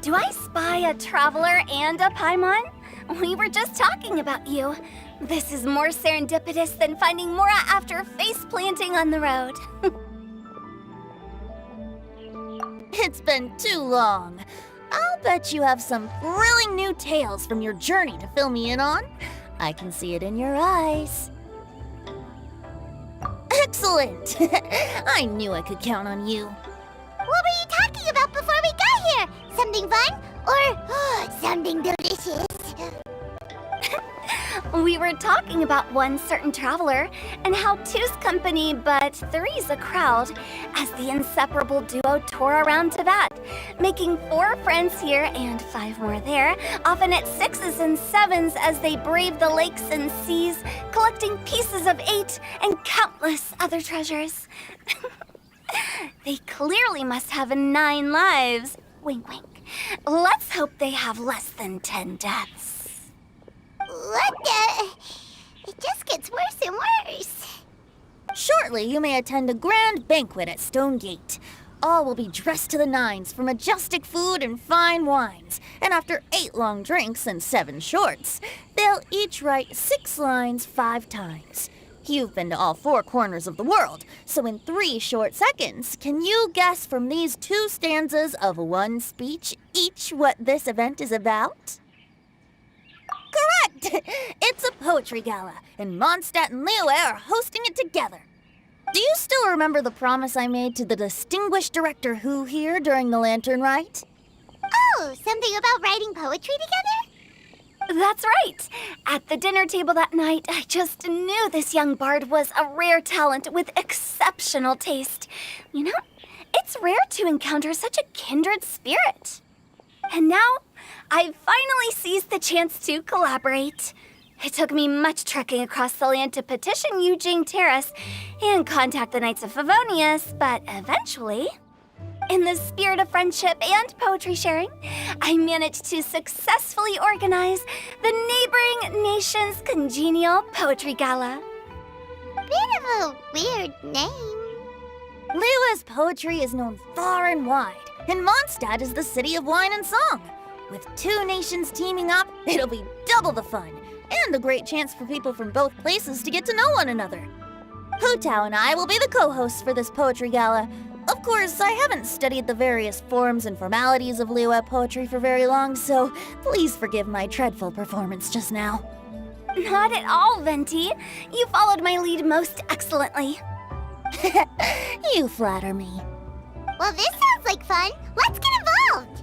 Do I spy a traveler and a Paimon? We were just talking about you. This is more serendipitous than finding Mora after face planting on the road. It's been too long. I'll bet you have some thrilling new tales from your journey to fill me in on. I can see it in your eyes. Excellent! I knew I could count on you. What were you talking about before we got here? Something fun? Or something delicious? We were talking about one certain traveler and how two's company but three's a crowd as the inseparable duo tour around Tibet, making 4 friends here and 5 more there, often at 6s and 7s as they brave the lakes and seas, collecting pieces of 8 and countless other treasures. They clearly must have 9 lives. Wink, wink. Let's hope they have less than 10 deaths. What the? It just gets worse and worse. Shortly, you may attend a grand banquet at Stone Gate. All will be dressed to the nines for majestic food and fine wines. And after 8 long drinks and 7 shorts, they'll each write 6 lines 5 times. You've been to all 4 corners of the world, so in 3 short seconds, can you guess from these 2 stanzas of 1 speech each what this event is about? Correct! It's a poetry gala, and Mondstadt and Liyue are hosting it together. Do you still remember the promise I made to the distinguished director Hu here during the lantern rite? Oh, something about writing poetry together? That's right. At the dinner table that night, I just knew this young bard was a rare talent with exceptional taste. You know, it's rare to encounter such a kindred spirit. And now, I've finally seized the chance to collaborate. It took me much trekking across the land to petition Yujing Terrace and contact the Knights of Favonius, but eventually, in the spirit of friendship and poetry sharing, I managed to successfully organize the neighboring nation's congenial poetry gala. Bit of a weird name. Liyue's poetry is known far and wide, and Mondstadt is the city of wine and song. With 2 nations teaming up, it'll be double the fun, and a great chance for people from both places to get to know one another. Hu Tao and I will be the co-hosts for this poetry gala. Of course, I haven't studied the various forms and formalities of Liyue poetry for very long, so please forgive my dreadful performance just now. Not at all, Venti. You followed my lead most excellently. You flatter me. Well, this sounds like fun. Let's get involved.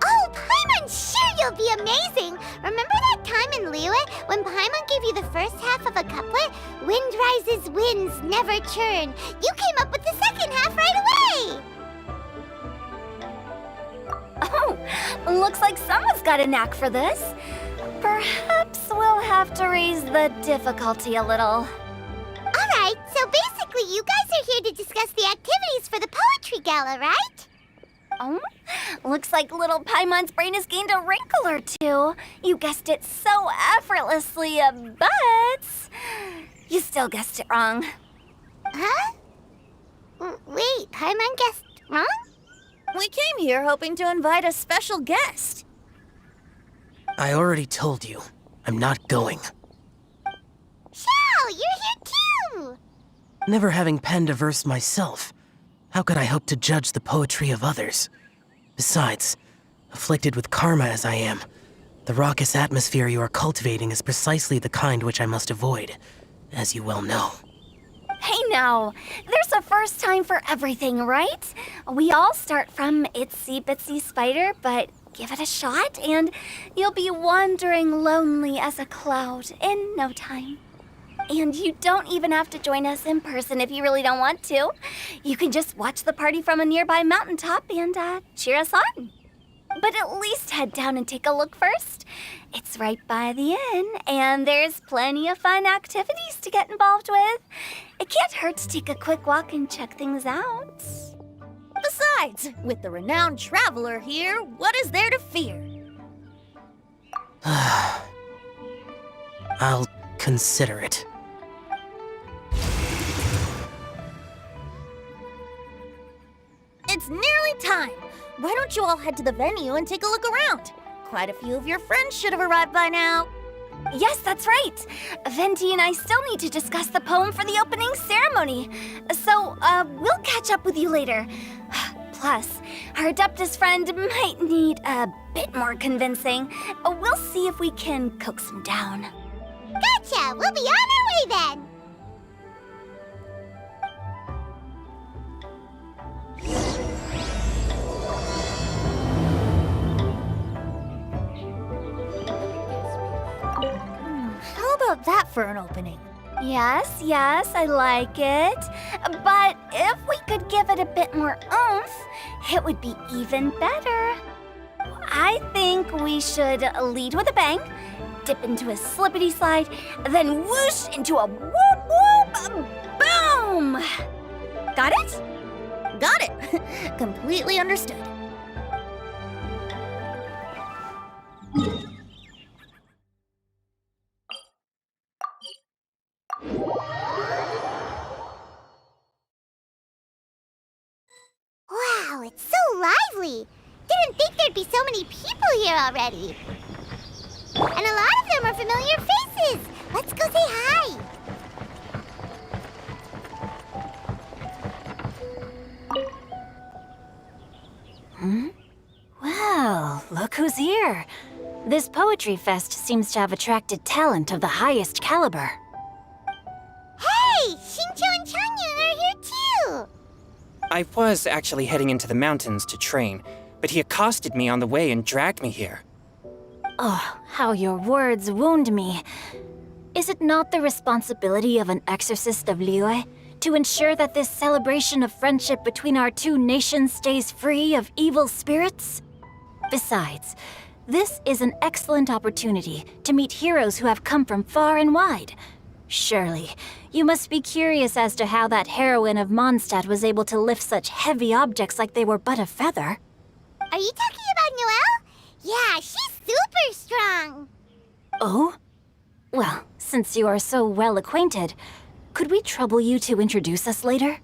Oh, Paimon, sure you'll be amazing. Remember that time in Liyue when Paimon gave you the first half of a couplet? Wind rises, winds never churn. You came up with the second half right away. Oh, looks like someone's got a knack for this. Perhaps we'll have to raise the difficulty a little. All right, so basically you guys are here to discuss the activities for the poetry gala, right? Oh, looks like little Paimon's brain has gained a wrinkle or 2. You guessed it so effortlessly, but you still guessed it wrong. Huh? Wait, Paimon guessed wrong? We came here hoping to invite a special guest. I already told you. I'm not going. Xiao, you're here too! Never having penned a verse myself, how could I hope to judge the poetry of others? Besides, afflicted with karma as I am, the raucous atmosphere you are cultivating is precisely the kind which I must avoid, as you well know. Hey now, there's a first time for everything, right? We all start from itsy bitsy spider, but give it a shot and you'll be wandering lonely as a cloud in no time. And you don't even have to join us in person if you really don't want to. You can just watch the party from a nearby mountaintop and cheer us on. But at least head down and take a look first. It's right by the inn, and there's plenty of fun activities to get involved with. It can't hurt to take a quick walk and check things out. Besides, with the renowned traveler here, what is there to fear? I'll consider it. it's nearly time. Why don't you all head to the venue and take a look around? Quite a few of your friends should have arrived by now. Yes, that's right. Venti and I still need to discuss the poem for the opening ceremony. So, we'll catch up with you later. Plus, our Adeptus friend might need a bit more convincing. We'll see if we can coax him down. Gotcha! We'll be on our way then! How about that for an opening? Yes, I like it. But if we could give it a bit more oomph, it would be even better. I think we should lead with a bang, dip into a slippity slide, then whoosh into a whoop whoop boom! Got it? Got it. Completely understood. Wow, it's so lively! Didn't think there'd be so many people here already. And a lot of them are familiar faces! Let's go say hi! Well, look who's here. This poetry fest seems to have attracted talent of the highest caliber. Hey! Shincho and Changyun are here too! I was actually heading into the mountains to train, but he accosted me on the way and dragged me here. Oh, how your words wound me. Is it not the responsibility of an exorcist of Liyue to ensure that this celebration of friendship between our two nations stays free of evil spirits? Besides, this is an excellent opportunity to meet heroes who have come from far and wide. Surely, you must be curious as to how that heroine of Mondstadt was able to lift such heavy objects like they were but a feather. Are you talking about Noelle? Yeah, she's super strong! Oh? Well, since you are so well acquainted, could we trouble you to introduce us later?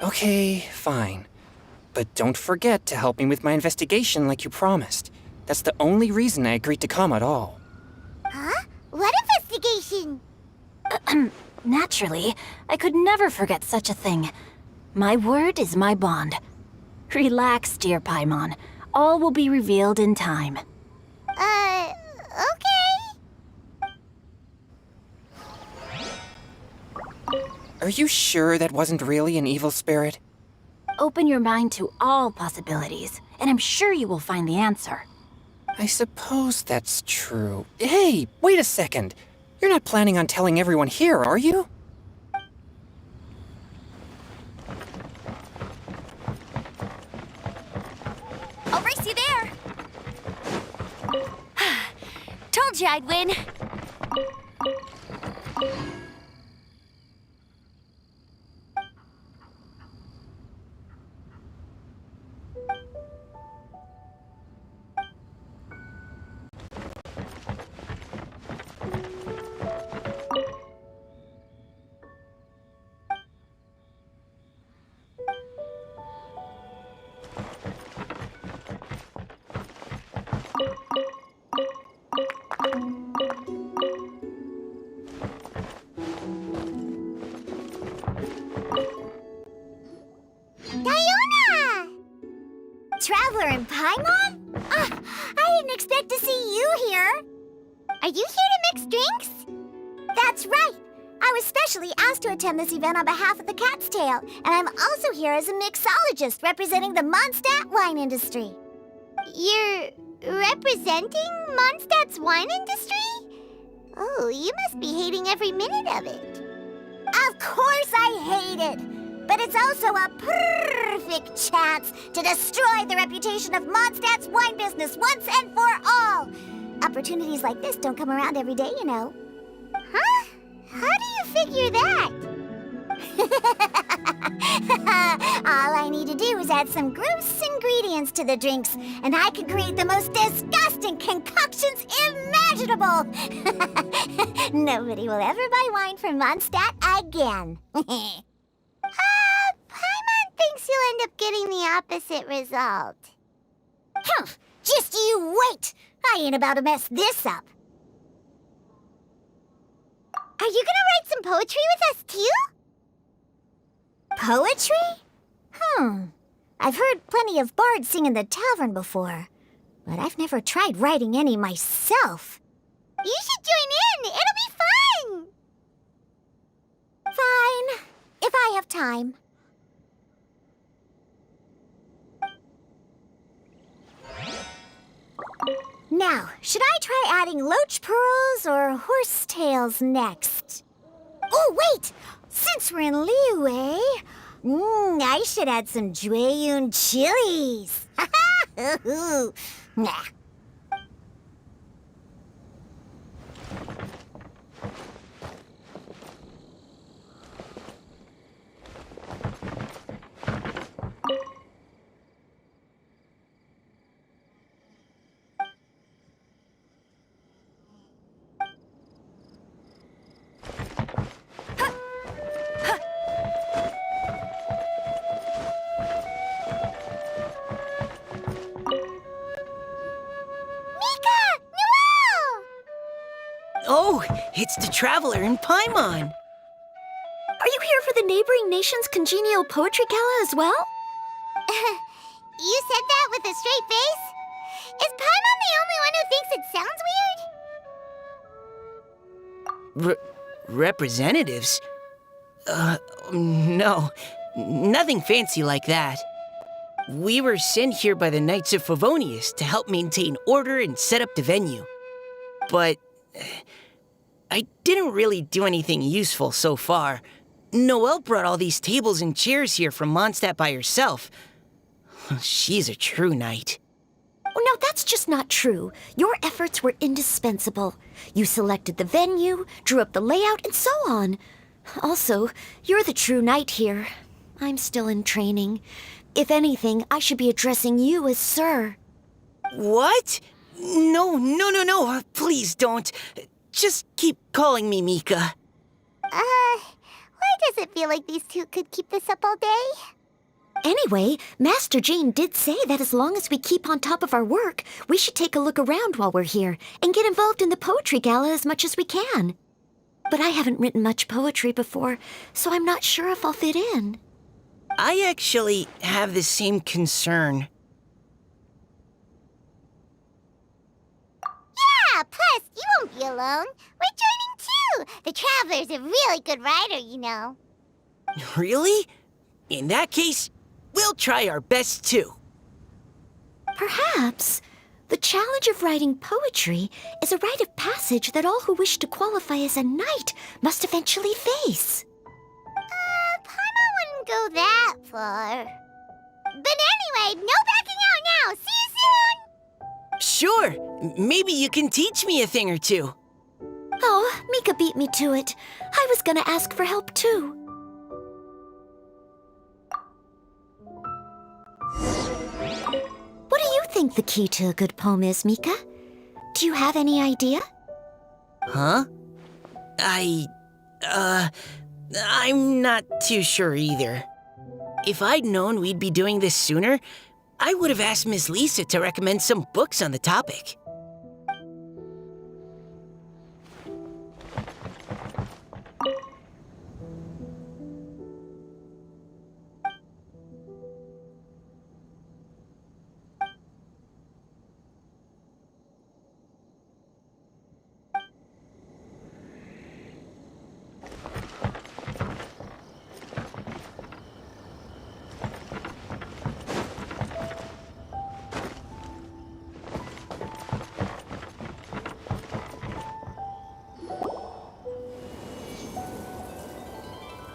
Okay, fine. But don't forget to help me with my investigation like you promised. That's the only reason I agreed to come at all. Huh? What investigation? Naturally, I could never forget such a thing. My word is my bond. Relax, dear Paimon. All will be revealed in time. Okay. Are you sure that wasn't really an evil spirit? Open your mind to all possibilities, and I'm sure you will find the answer. I suppose that's true. Hey, wait a second. You're not planning on telling everyone here, are you? I'll race you there! Told you I'd win! Diona! Traveler and Paimon? I didn't expect to see you here. Are you here to mix drinks? That's right. I was specially asked to attend this event on behalf of the Cat's Tail, and I'm also here as a mixologist representing the Mondstadt wine industry. You're representing Mondstadt's wine industry? Oh, you must be hating every minute of it. Of course I hate it, but it's also a perfect chance to destroy the reputation of Mondstadt's wine business once and for all. Opportunities like this don't come around every day, you know. Huh? How do you figure that? All I need to do is add some gross ingredients to the drinks, and I can create the most disgusting concoctions imaginable. Nobody will ever buy wine from Mondstadt again. Paimon thinks you'll end up up getting the opposite result. Humph! Just you wait! I ain't about to mess this up. Are you gonna write some poetry with us too? Poetry? I've heard plenty of bards sing in the tavern before, but I've never tried writing any myself. You should join in. It'll be fun. Fine, if I have time. Now, should I try adding loach pearls or horse tails next? Oh, wait! Since we're in Liyue, I should add some Jueyun chilies. Nah. Oh, it's the Traveler in Paimon. Are you here for the neighboring nation's congenial poetry gala as well? You said that with a straight face? Is Paimon the only one who thinks it sounds weird? Representatives? No. Nothing fancy like that. We were sent here by the Knights of Favonius to help maintain order and set up the venue. But I didn't really do anything useful so far. Noelle brought all these tables and chairs here from Mondstadt by herself. She's a true knight. Oh, no, that's just not true. Your efforts were indispensable. You selected the venue, drew up the layout, and so on. Also, you're the true knight here. I'm still in training. If anything, I should be addressing you as Sir. What? No. Please don't. Just keep calling me Mika. Why does it feel like these two could keep this up all day? Anyway, Master Jane did say that as long as we keep on top of our work, we should take a look around while we're here and get involved in the poetry gala as much as we can. But I haven't written much poetry before, so I'm not sure if I'll fit in. I actually have the same concern. Yeah, plus, you won't be alone. We're joining too. The Traveler's a really good writer, you know. Really? In that case, we'll try our best too. Perhaps the challenge of writing poetry is a rite of passage that all who wish to qualify as a knight must eventually face. Paimon wouldn't go that far. But anyway, no backing out now. See you soon! Sure, maybe you can teach me a thing or two. Oh, Mika beat me to it. I was gonna ask for help too. What do you think the key to a good poem is, Mika? Do you have any idea? Huh? I'm not too sure either. If I'd known we'd be doing this sooner, I would have asked Miss Lisa to recommend some books on the topic.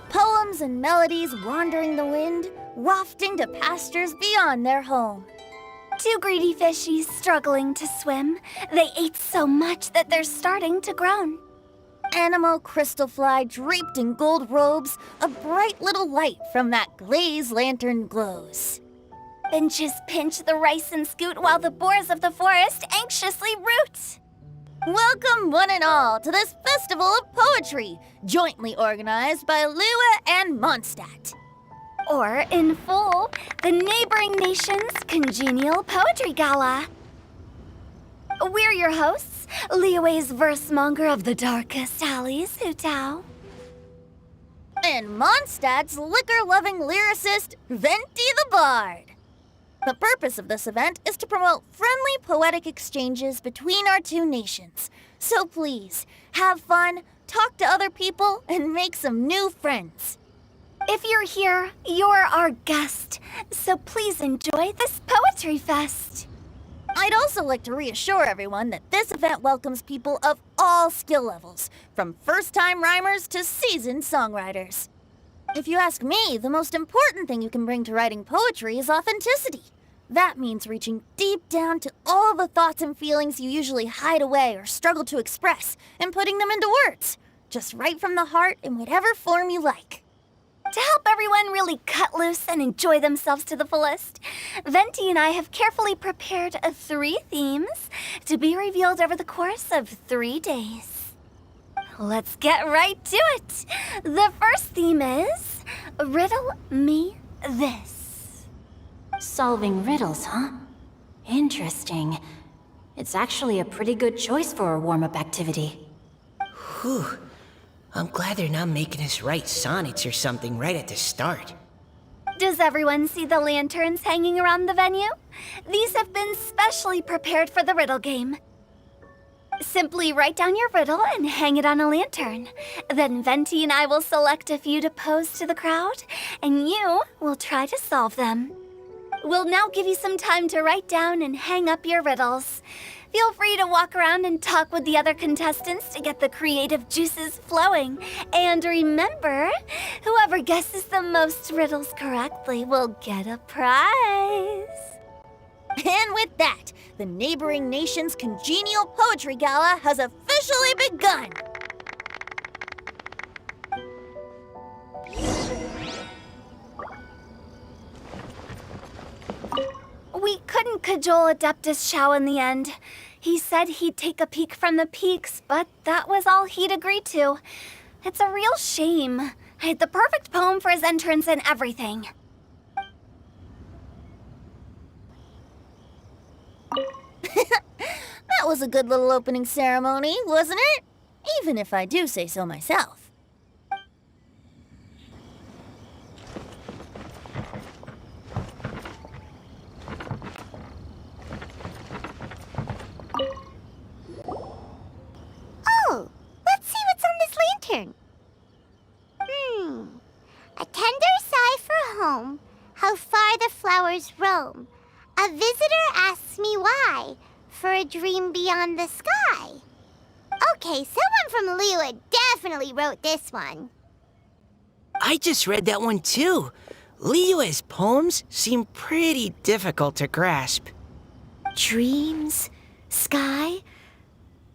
Poems and melodies wandering the wind, wafting to pastures beyond their home. Two greedy fishies struggling to swim. They ate so much that they're starting to groan. Animal crystal fly draped in gold robes, a bright little light from that glazed lantern glows. Benches pinch the rice and scoot while the boars of the forest anxiously root. Welcome, one and all, to this festival of poetry, jointly organized by Liyue and Mondstadt. Or, in full, the neighboring nation's congenial poetry gala. We're your hosts, Liyue's verse-monger of the darkest alleys, Hutao. And Mondstadt's liquor-loving lyricist, Venti the Bard. The purpose of this event is to promote friendly poetic exchanges between our two nations. So please, have fun, talk to other people, and make some new friends. If you're here, you're our guest, so please enjoy this poetry fest. I'd also like to reassure everyone that this event welcomes people of all skill levels, from first-time rhymers to seasoned songwriters. If you ask me, the most important thing you can bring to writing poetry is authenticity. That means reaching deep down to all the thoughts and feelings you usually hide away or struggle to express, and putting them into words. Just right from the heart in whatever form you like. To help everyone really cut loose and enjoy themselves to the fullest, Venti and I have carefully prepared 3 themes to be revealed over the course of 3 days. Let's get right to it. The first theme is Riddle Me This. Solving riddles, huh? Interesting. It's actually a pretty good choice for a warm-up activity. Whew. I'm glad they're not making us write sonnets or something right at the start. Does everyone see the lanterns hanging around the venue? These have been specially prepared for the riddle game. Simply write down your riddle and hang it on a lantern. Then Venti and I will select a few to pose to the crowd, and you will try to solve them. We'll now give you some time to write down and hang up your riddles. Feel free to walk around and talk with the other contestants to get the creative juices flowing. And remember, whoever guesses the most riddles correctly will get a prize. And with that, the neighboring nation's congenial poetry gala has officially begun. We couldn't cajole Adeptus Shao in the end. He said he'd take a peek from the peaks, but that was all he'd agreed to. It's a real shame. I had the perfect poem for his entrance and everything. That was a good little opening ceremony, wasn't it? Even if I do say so myself. Oh, let's see what's on this lantern. A tender sigh for home, how far the flowers roam. A visitor asks me why, for a dream beyond the sky. Okay, someone from Liyue definitely wrote this one. I just read that one too. Liyue's poems seem pretty difficult to grasp. Dreams? Sky?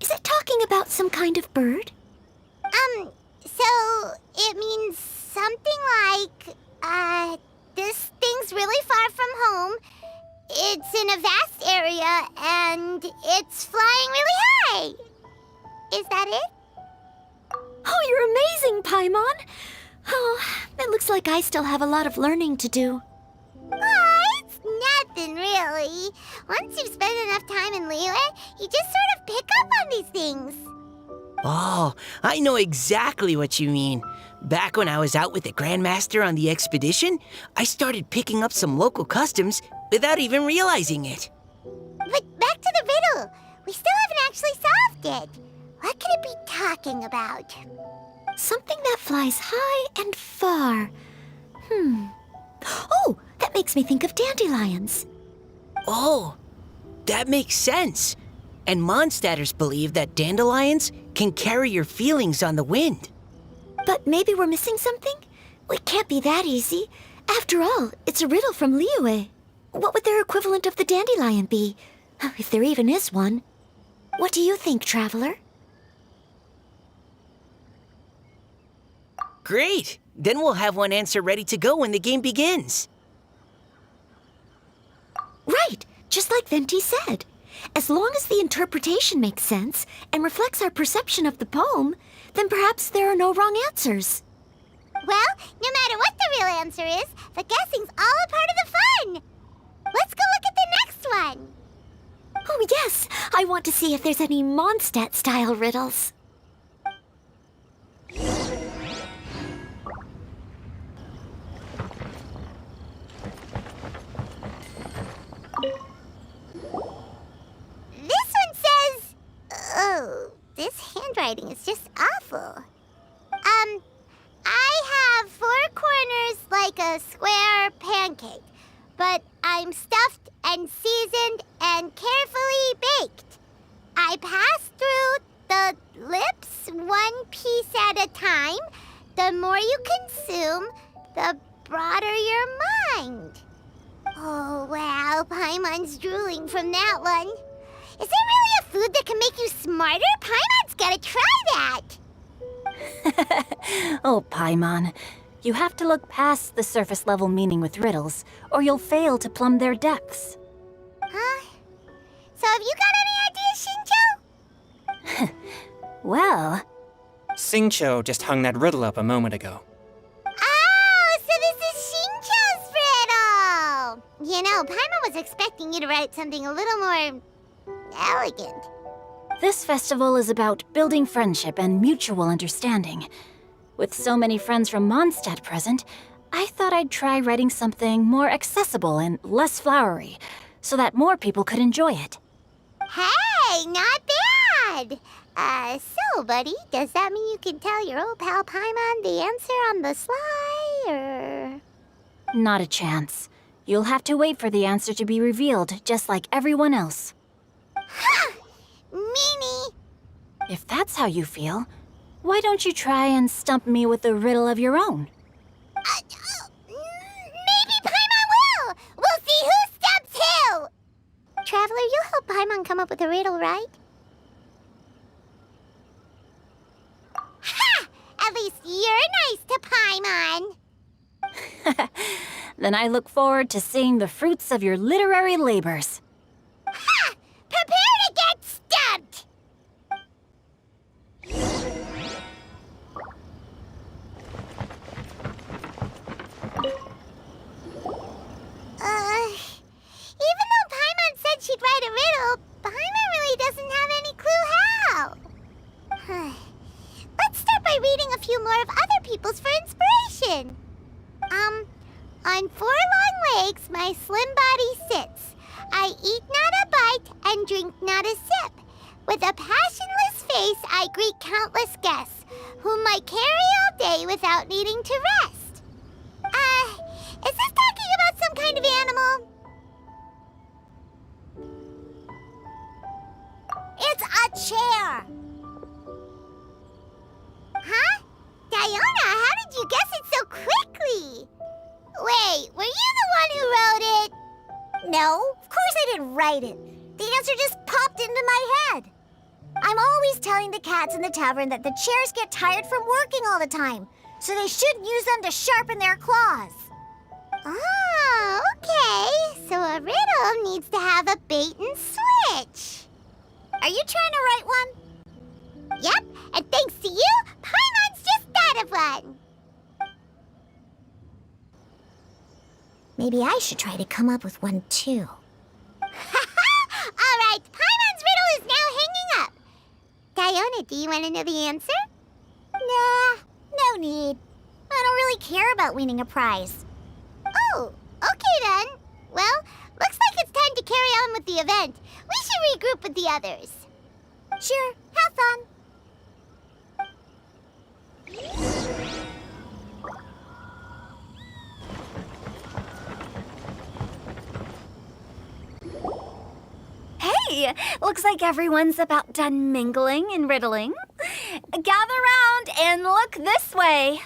Is it talking about some kind of bird? So it means something like, this thing's really far from home. It's in a vast area, and it's flying really high. Is that it? Oh, you're amazing, Paimon! Oh, it looks like I still have a lot of learning to do. It's nothing really. Once you've spent enough time in Liyue, you just sort of pick up on these things. Oh, I know exactly what you mean. Back when I was out with the Grandmaster on the expedition, I started picking up some local customs without even realizing it. But back to the riddle. We still haven't actually solved it. What could it be talking about? Something that flies high and far. Oh, that makes me think of dandelions. Oh, that makes sense. And Mondstadters believe that dandelions can carry your feelings on the wind. But maybe we're missing something? It can't be that easy. After all, it's a riddle from Liyue. What would their equivalent of the dandelion be? If there even is one. What do you think, Traveler? Great! Then we'll have one answer ready to go when the game begins. Right, just like Venti said. As long as the interpretation makes sense and reflects our perception of the poem, then perhaps there are no wrong answers. Well, no matter what the real answer is, the guessing's all a part of the fun. Let's go look at the next one. Oh, yes! I want to see if there's any Mondstadt-style riddles. This one says... Oh, this handwriting is just awful. I have 4 corners like a square pancake, but I'm stuffed and seasoned and carefully baked. I pass through the lips 1 piece at a time. The more you consume, the broader your mind. Oh, wow, Paimon's drooling from that one. Is there really a food that can make you smarter? Paimon's gotta try that. Oh, Paimon. You have to look past the surface level meaning with riddles, or you'll fail to plumb their depths. Huh? So have you got any ideas, Shinjo? Well, Xingqiu just hung that riddle up a moment ago. Oh, so this is Shinjo's riddle! You know, Paimon was expecting you to write something a little more... elegant. this festival is about building friendship and mutual understanding. With so many friends from Mondstadt present, I thought I'd try writing something more accessible and less flowery, so that more people could enjoy it. Hey, not bad! So, buddy, does that mean you can tell your old pal Paimon the answer on the sly, or...? Not a chance. You'll have to wait for the answer to be revealed, just like everyone else. Ha! Meanie! If that's how you feel, why don't you try and stump me with a riddle of your own? Maybe Paimon will! We'll see who stumps who! Traveler, you'll help Paimon come up with a riddle, right? Ha! At least you're nice to Paimon! Then I look forward to seeing the fruits of your literary labors. Ha! Prepare to get stumped! Even though Paimon said she'd write a riddle, Paimon really doesn't have any clue how. Let's start by reading a few more of other people's for inspiration. On 4 long legs my slim body sits. I eat not a bite and drink not a sip. With a passionless face I greet countless guests, whom I carry all day without needing to rest. Is this talking about some kind of animal? It's a chair! Huh? Diona, how did you guess it so quickly? Wait, were you the one who wrote it? No, of course I didn't write it. The answer just popped into my head. I'm always telling the cats in the tavern that the chairs get tired from working all the time, so they shouldn't use them to sharpen their claws. Oh, okay. So a riddle needs to have a bait and switch. Are you trying to write one? Yep, and thanks to you, Paimon's just thought of one. Maybe I should try to come up with one too. All right, Paimon's riddle is now hanging up. Diona, do you want to know the answer? Nah, no need. I don't really care about winning a prize. Oh, okay then. Well, looks like it's time to carry on with the event. We should regroup with the others. Sure, have fun. Hey, looks like everyone's about done mingling and riddling. Gather round and look this way.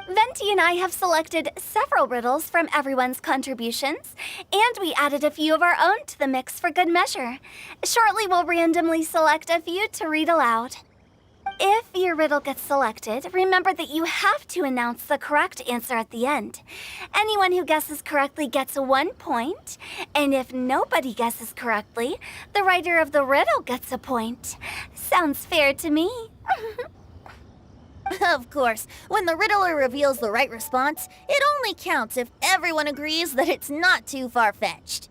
Venti and I have selected several riddles from everyone's contributions, and we added a few of our own to the mix for good measure. Shortly, we'll randomly select a few to read aloud. If your riddle gets selected, remember that you have to announce the correct answer at the end. Anyone who guesses correctly gets 1 point, and if nobody guesses correctly, the writer of the riddle gets a point. Sounds fair to me. Of course, when the riddler reveals the right response, it only counts if everyone agrees that it's not too far-fetched.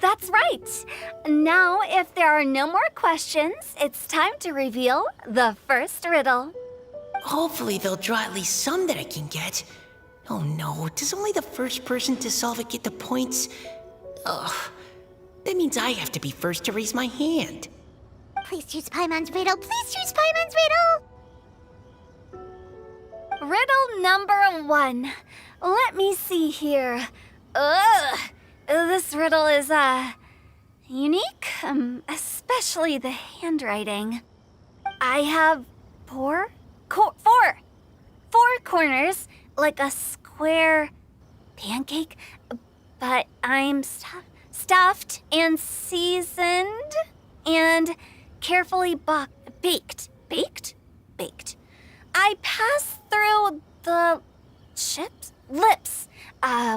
That's right. Now, if there are no more questions, it's time to reveal the first riddle. Hopefully they'll draw at least some that I can get. Oh no, does only the first person to solve it get the points? Ugh, that means I have to be first to raise my hand. Please choose Paimon's riddle. Please choose Paimon's riddle. Riddle number 1. Let me see here. Ugh, this riddle is, unique, especially the handwriting. I have four corners, like a square pancake, but I'm stuffed and seasoned and carefully baked. Baked. I pass through the lips,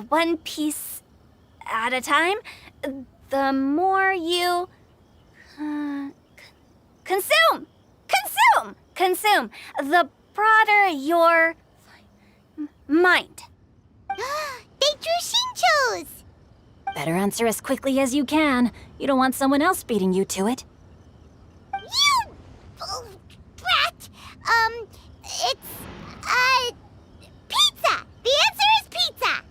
one piece at a time. The more you consume, the broader your mind. They drew Shinchos! Better answer as quickly as you can. You don't want someone else beating you to it. You brat! It's, pizza! The answer is pizza!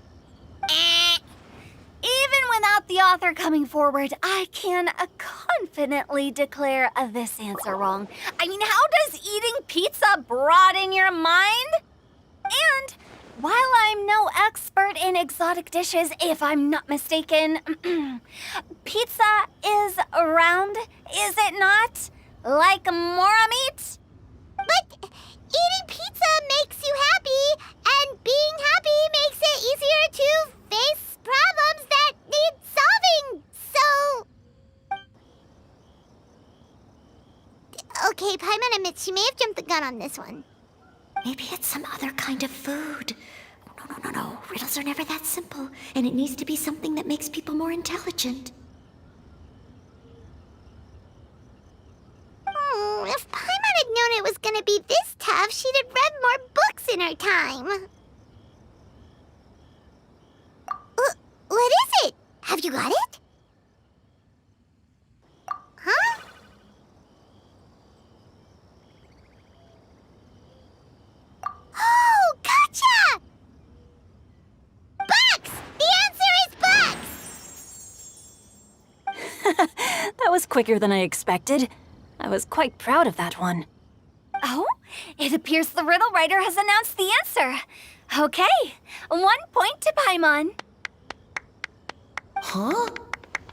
Even without the author coming forward, I can confidently declare this answer wrong. I mean, how does eating pizza broaden your mind? And while I'm no expert in exotic dishes, if I'm not mistaken, pizza is round, is it not? Like mora meat? But eating pizza makes you happy, and being happy makes it easier to face problems that need solving, so... Okay, Paimon admits she may have jumped the gun on this one. Maybe it's some other kind of food. No. Riddles are never that simple, and it needs to be something that makes people more intelligent. If Paimon had known it was gonna be this tough, she'd have read more books in her time. What is it? Have you got it? Huh? Oh, gotcha! Bucks! The answer is bucks! That was quicker than I expected. I was quite proud of that one. Oh, it appears the riddle writer has announced the answer. Okay, 1 point to Paimon. Huh?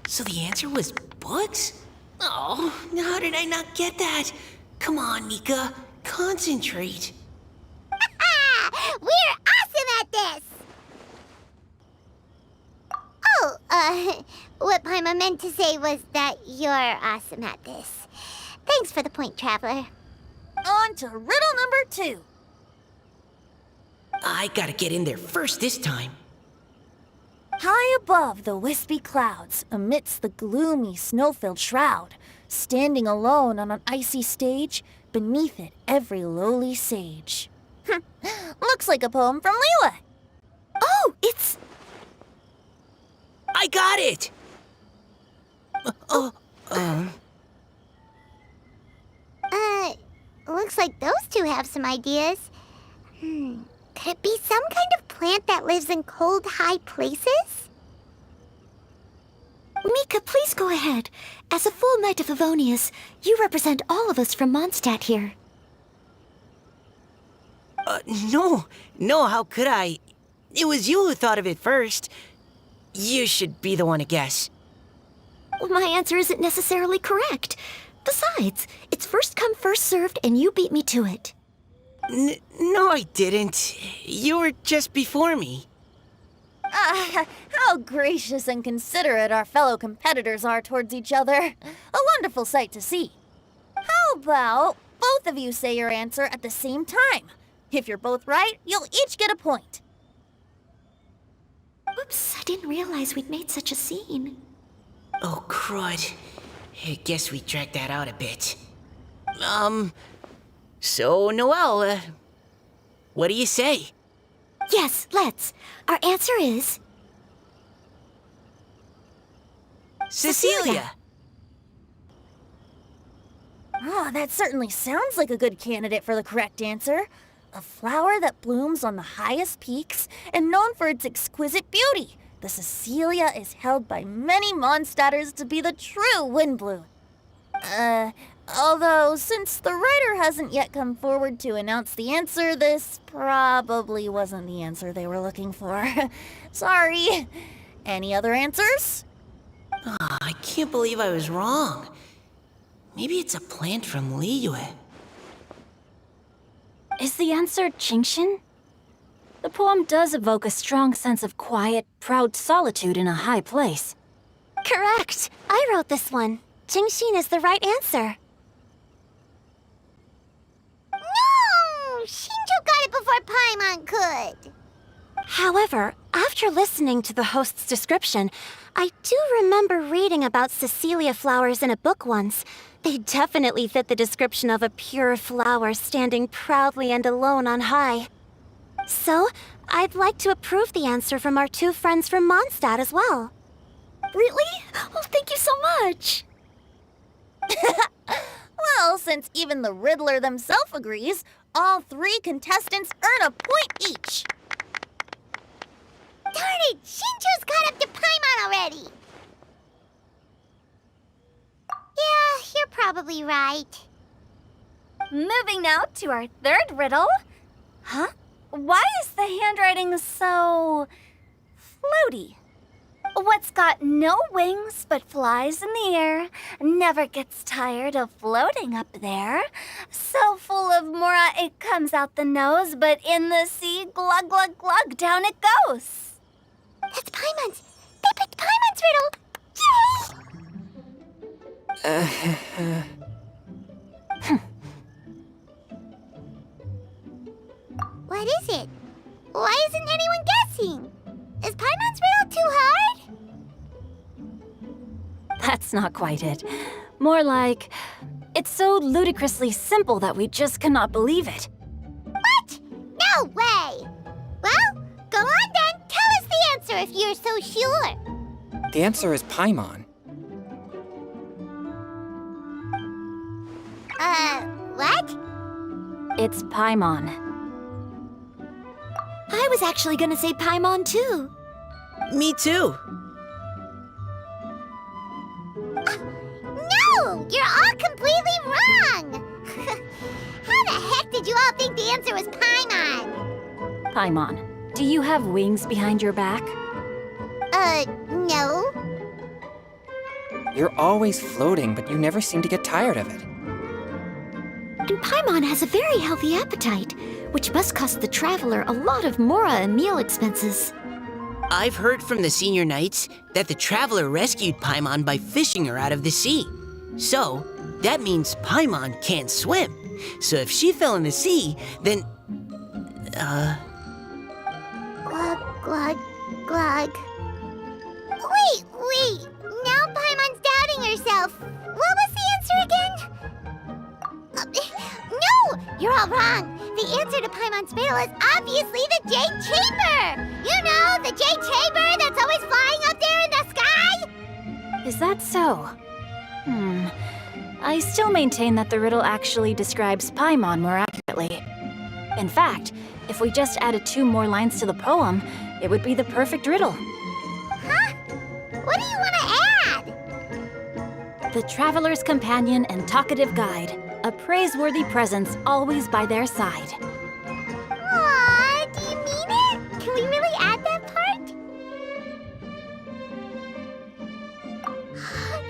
So the answer was books? Oh, how did I not get that? Come on, Mika, concentrate. We're awesome at this! Oh, what Paimon meant to say was that you're awesome at this. Thanks for the point, Traveler. On to riddle number 2. I gotta get in there first this time. High above the wispy clouds, amidst the gloomy snow-filled shroud, standing alone on an icy stage, beneath it every lowly sage. Looks like a poem from Liyue. Oh, it's... I got it! Looks like those two have some ideas. Could it be some kind of plant that lives in cold, high places? Mika, please go ahead. As a full Knight of Favonius, you represent all of us from Mondstadt here. No, how could I? It was you who thought of it first. You should be the one to guess. Well, my answer isn't necessarily correct. Besides, it's first come, first served, and you beat me to it. No, I didn't. You were just before me. How gracious and considerate our fellow competitors are towards each other. A wonderful sight to see. How about both of you say your answer at the same time? If you're both right, you'll each get a point. Oops, I didn't realize we'd made such a scene. Oh, crud. I guess we dragged that out a bit. So, Noelle, What do you say? Yes, let's. Our answer is Cecilia! Oh, that certainly sounds like a good candidate for the correct answer. A flower that blooms on the highest peaks and known for its exquisite beauty. The Cecilia is held by many Mondstadters to be the true windbloom. Although, since the writer hasn't yet come forward to announce the answer, this probably wasn't the answer they were looking for. Sorry. Any other answers? I can't believe I was wrong. Maybe it's a plant from Liyue. Is the answer Jingshin? The poem does evoke a strong sense of quiet, proud solitude in a high place. correct. I wrote this one. Jingshin is the right answer. No! Shinjo got it before Paimon could. However, after listening to the host's description, I do remember reading about Cecilia flowers in a book once. They definitely fit the description of a pure flower standing proudly and alone on high. So, I'd like to approve the answer from our two friends from Mondstadt as well. Really? Oh, thank you so much. Well, since even the Riddler themselves agrees, all three contestants earn a point each. Darn it! Shinjo's caught up to Paimon already! Yeah, you're probably right. Moving now to our third riddle. Huh? Why is the handwriting so floaty? What's got no wings but flies in the air, never gets tired of floating up there. So full of mora it comes out the nose, but in the sea, glug glug glug, down it goes. That's Paimon's! They picked Paimon's riddle! Yay! What is it? Why isn't anyone guessing? Is Paimon's riddle too hard? That's not quite it. More like, it's so ludicrously simple that we just cannot believe it. What? No way! Well, go on then. Tell us the answer if you're so sure. The answer is Paimon. What? It's Paimon. I was actually gonna say Paimon too. Me too. No! You're all completely wrong! How the heck did you all think the answer was Paimon? Paimon, do you have wings behind your back? No. You're always floating, but you never seem to get tired of it. And Paimon has a very healthy appetite, which must cost the traveler a lot of mora and meal expenses. I've heard from the senior knights that the traveler rescued Paimon by fishing her out of the sea. So, that means Paimon can't swim. So if she fell in the sea, then... Glug, glug, glug. Wait. Now Paimon's doubting herself. What was the answer again? No! You're all wrong. The answer to Paimon's riddle is obviously the Jade Chamber! You know, the Jade Chamber that's always flying up there in the sky? Is that so? I still maintain that the riddle actually describes Paimon more accurately. In fact, if we just added 2 more lines to the poem, it would be the perfect riddle. Huh? What do you want to add? The traveler's companion and talkative guide, a praiseworthy presence always by their side. Aw, do you mean it? Can we really add that part?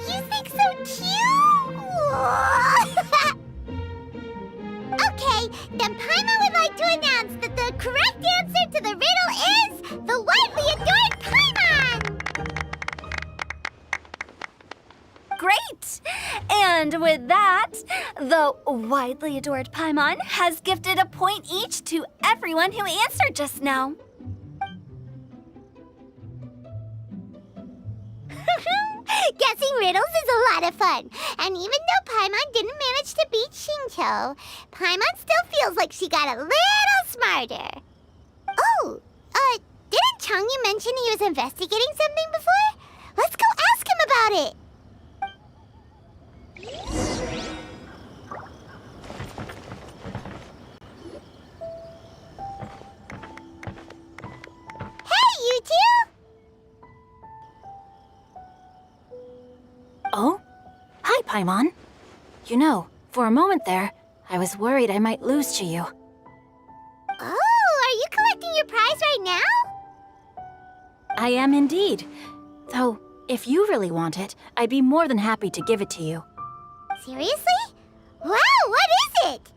You think so too? Okay, then Paimon would like to announce that the correct answer to the riddle is the widely adored Paimon! Great! And with that, the widely adored Paimon has gifted a point each to everyone who answered just now. Guessing riddles is a lot of fun. And even though Paimon didn't manage to beat Shinto, Paimon still feels like she got a little smarter. Oh, didn't Changyu mention he was investigating something before? Let's go ask him about it. Hey, you two! Oh? Hi, Paimon. You know, for a moment there, I was worried I might lose to you. Oh, are you collecting your prize right now? I am indeed. Though, if you really want it, I'd be more than happy to give it to you. Seriously? Wow, what is it?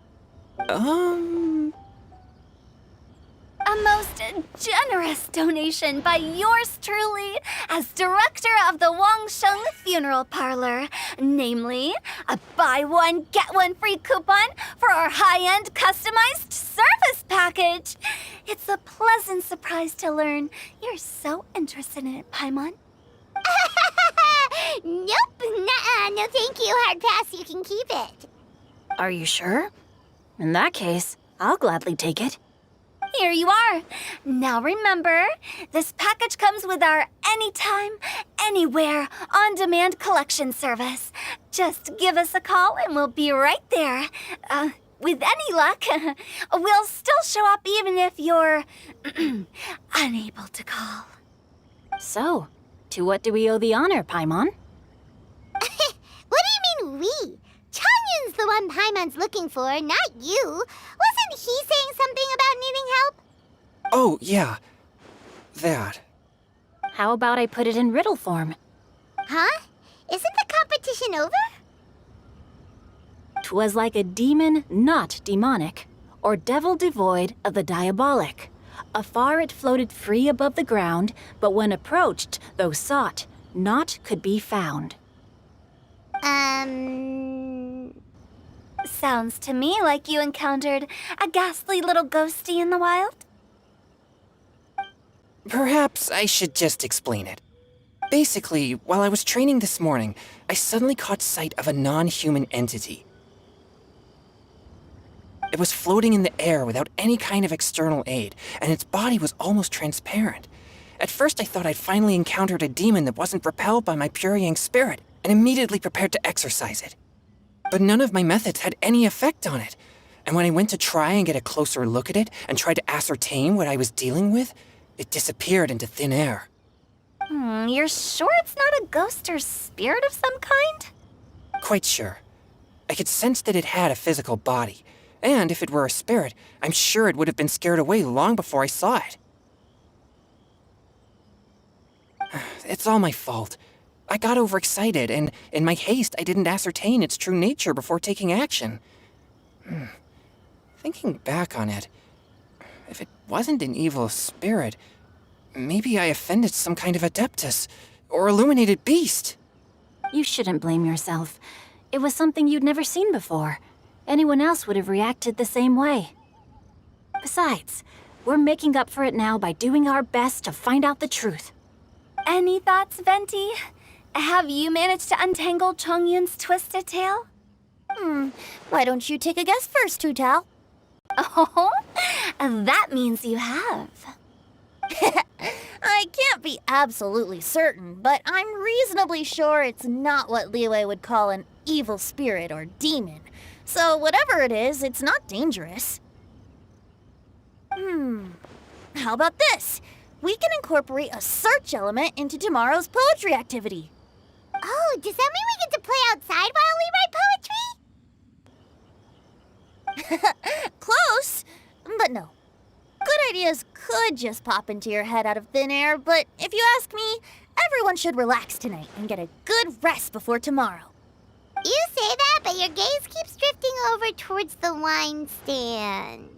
A most generous donation by yours truly as director of the Wangsheng Funeral Parlor. Namely, a buy one, get one free coupon for our high-end customized service package. It's a pleasant surprise to learn you're so interested in it, Paimon. Nope, nuh-uh, no thank you, hard pass, you can keep it. Are you sure? In that case, I'll gladly take it. Here you are. Now remember, this package comes with our anytime, anywhere, on-demand collection service. Just give us a call and we'll be right there. With any luck, we'll still show up even if you're unable to call. So, to what do we owe the honor, Paimon? What do you mean we? Changyun's the one Paimon's looking for, not you. Wasn't he saying something about needing help? Oh, yeah. That. How about I put it in riddle form? Huh? Isn't the competition over? 'Twas like a demon not demonic, or devil devoid of the diabolic. Afar it floated free above the ground, but when approached, though sought, naught could be found. Sounds to me like you encountered a ghastly little ghostie in the wild. Perhaps I should just explain it. Basically, while I was training this morning, I suddenly caught sight of a non-human entity. It was floating in the air without any kind of external aid, and its body was almost transparent. At first I thought I'd finally encountered a demon that wasn't repelled by my pure yang spirit, and immediately prepared to exorcise it. But none of my methods had any effect on it, and when I went to try and get a closer look at it and tried to ascertain what I was dealing with, it disappeared into thin air. You're sure it's not a ghost or spirit of some kind? Quite sure. I could sense that it had a physical body, and if it were a spirit, I'm sure it would have been scared away long before I saw it. It's all my fault. I got overexcited, and in my haste, I didn't ascertain its true nature before taking action. Thinking back on it, if it wasn't an evil spirit, maybe I offended some kind of adeptus or illuminated beast. You shouldn't blame yourself. It was something you'd never seen before. Anyone else would have reacted the same way. Besides, we're making up for it now by doing our best to find out the truth. Any thoughts, Venti? Have you managed to untangle Chongyun's twisted tail? Why don't you take a guess first, Tutal? Oh, that means you have. I can't be absolutely certain, but I'm reasonably sure it's not what Liyue would call an evil spirit or demon. So whatever it is, it's not dangerous. How about this? We can incorporate a search element into tomorrow's poetry activity. Oh, does that mean we get to play outside while we write poetry? Close, but no. Good ideas could just pop into your head out of thin air, but if you ask me, everyone should relax tonight and get a good rest before tomorrow. You say that, but your gaze keeps drifting over towards the wine stand.